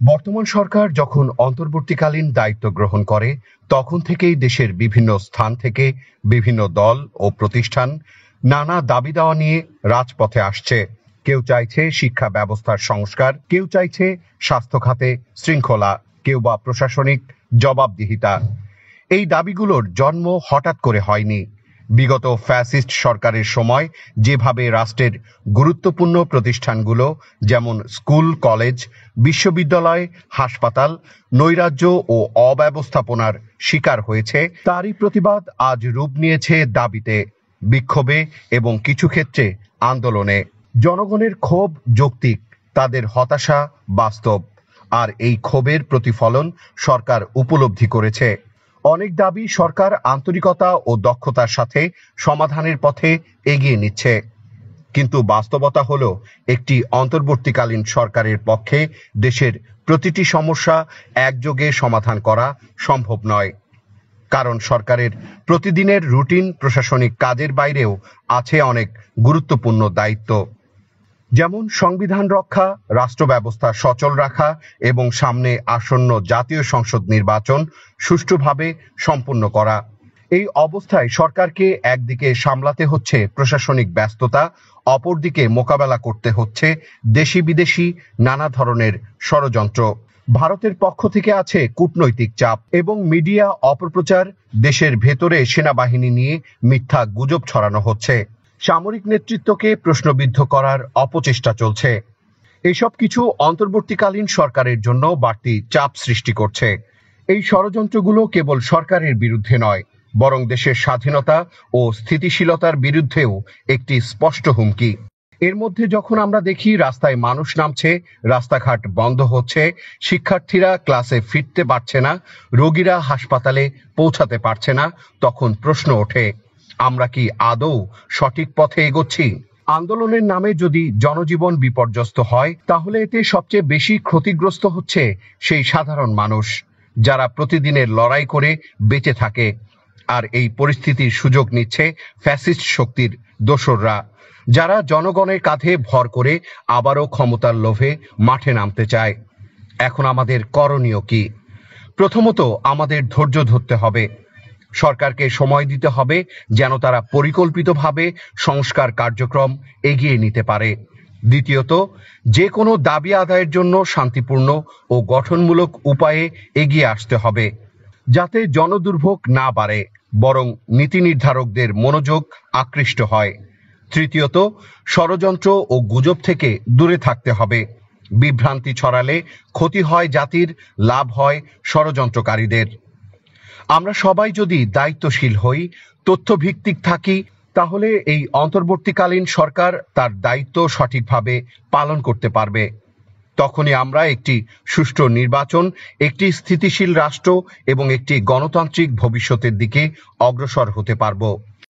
বর্তমান সরকার যখন অন্তর্বর্তীকালীন দায়িত্ব গ্রহণ করে তখন থেকেই দেশের বিভিন্ন স্থান থেকে বিভিন্ন দল ও প্রতিষ্ঠান নানা দাবি দাওয়া নিয়ে রাজপথে আসছে। কেউ চাইছে শিক্ষা ব্যবস্থার সংস্কার, কেউ চাইছে স্বাস্থ্য খাতে শৃঙ্খলা, কেউ বা প্রশাসনিক জবাবদিহিতা। এই দাবিগুলোর জন্ম হঠাৎ করে হয়নি। বিগত ফ্যাসিস্ট সরকারের সময় যেভাবে রাষ্ট্রের গুরুত্বপূর্ণ প্রতিষ্ঠানগুলো যেমন স্কুল, কলেজ, বিশ্ববিদ্যালয়, হাসপাতাল নৈরাজ্য ও অব্যবস্থাপনার শিকার হয়েছে, তারই প্রতিবাদ আজ রূপ নিয়েছে দাবিতে, বিক্ষোভে এবং কিছু ক্ষেত্রে আন্দোলনে। জনগণের ক্ষোভ যৌক্তিক, তাদের হতাশা বাস্তব, আর এই ক্ষোভের প্রতিফলন সরকার উপলব্ধি করেছে। অনেক দাবি সরকার আন্তরিকতা ও দক্ষতার সাথে সমাধানের পথে এগিয়ে নিচ্ছে, কিন্তু বাস্তবতা হলো একটি অন্তর্বর্তীকালীন সরকারের পক্ষে দেশের প্রতিটি সমস্যা একযোগে সমাধান করা সম্ভব নয়। কারণ সরকারের প্রতিদিনের রুটিন প্রশাসনিক কাজের বাইরেও আছে অনেক গুরুত্বপূর্ণ দায়িত্ব, যেমন সংবিধান রক্ষা, রাষ্ট্র ব্যবস্থা সচল রাখা এবং সামনে আসন্ন জাতীয় সংসদ নির্বাচন সুষ্ঠুভাবে সম্পন্ন করা। এই অবস্থায় সরকারকে একদিকে সামলাতে হচ্ছে প্রশাসনিক ব্যস্ততা, অপরদিকে মোকাবেলা করতে হচ্ছে দেশি বিদেশি নানা ধরনের ষড়যন্ত্র। ভারতের পক্ষ থেকে আছে কূটনৈতিক চাপ এবং মিডিয়া অপপ্রচার। দেশের ভেতরে সেনাবাহিনী নিয়ে মিথ্যা গুজব ছড়ানো হচ্ছে, সামরিক নেতৃত্বকে প্রশ্নবিদ্ধ করার অপচেষ্টা চলছে। এসব কিছু অন্তর্বর্তীকালীন সরকারের জন্য বাড়তি চাপ সৃষ্টি করছে। এই ষড়যন্ত্রগুলো কেবল সরকারের বিরুদ্ধে নয়, বরং দেশের স্বাধীনতা ও স্থিতিশীলতার বিরুদ্ধেও একটি স্পষ্ট হুমকি। এর মধ্যে যখন আমরা দেখি রাস্তায় মানুষ নামছে, রাস্তাঘাট বন্ধ হচ্ছে, শিক্ষার্থীরা ক্লাসে ফিরতে পারছে না, রোগীরা হাসপাতালে পৌঁছাতে পারছে না, তখন প্রশ্ন ওঠে, আমরা কি আদৌ সঠিক পথে এগোচ্ছি? আন্দোলনের নামে যদি জনজীবন বিপর্যস্ত হয়, তাহলে এতে সবচেয়ে বেশি ক্ষতিগ্রস্ত হচ্ছে সেই সাধারণ মানুষ যারা প্রতিদিনের লড়াই করে বেঁচে থাকে। আর এই পরিস্থিতির সুযোগ নিচ্ছে ফ্যাসিস্ট শক্তির দোসররা, যারা জনগণের কাঁধে ভর করে আবারও ক্ষমতার লোভে মাঠে নামতে চায়। এখন আমাদের করণীয় কি? প্রথমত, আমাদের ধৈর্য ধরতে হবে। সরকারকে সময় দিতে হবে যেন তারা পরিকল্পিতভাবে সংস্কার কার্যক্রম এগিয়ে নিতে পারে। দ্বিতীয়ত, যে কোনো দাবি আদায়ের জন্য শান্তিপূর্ণ ও গঠনমূলক উপায়ে এগিয়ে আসতে হবে, যাতে জনদুর্ভোগ না বাড়ে, বরং নীতি নির্ধারকদের মনোযোগ আকৃষ্ট হয়। তৃতীয়ত, ষড়যন্ত্র ও গুজব থেকে দূরে থাকতে হবে। বিভ্রান্তি ছড়ালে ক্ষতি হয় জাতির, লাভ হয় ষড়যন্ত্রকারীদের। আমরা সবাই যদি দায়িত্বশীল হই, তথ্যভিত্তিক থাকি, তাহলে এই অন্তর্বর্তীকালীন সরকার তার দায়িত্ব সঠিকভাবে পালন করতে পারবে। তখনই আমরা একটি সুষ্ঠু নির্বাচন, একটি স্থিতিশীল রাষ্ট্র এবং একটি গণতান্ত্রিক ভবিষ্যতের দিকে অগ্রসর হতে পারব।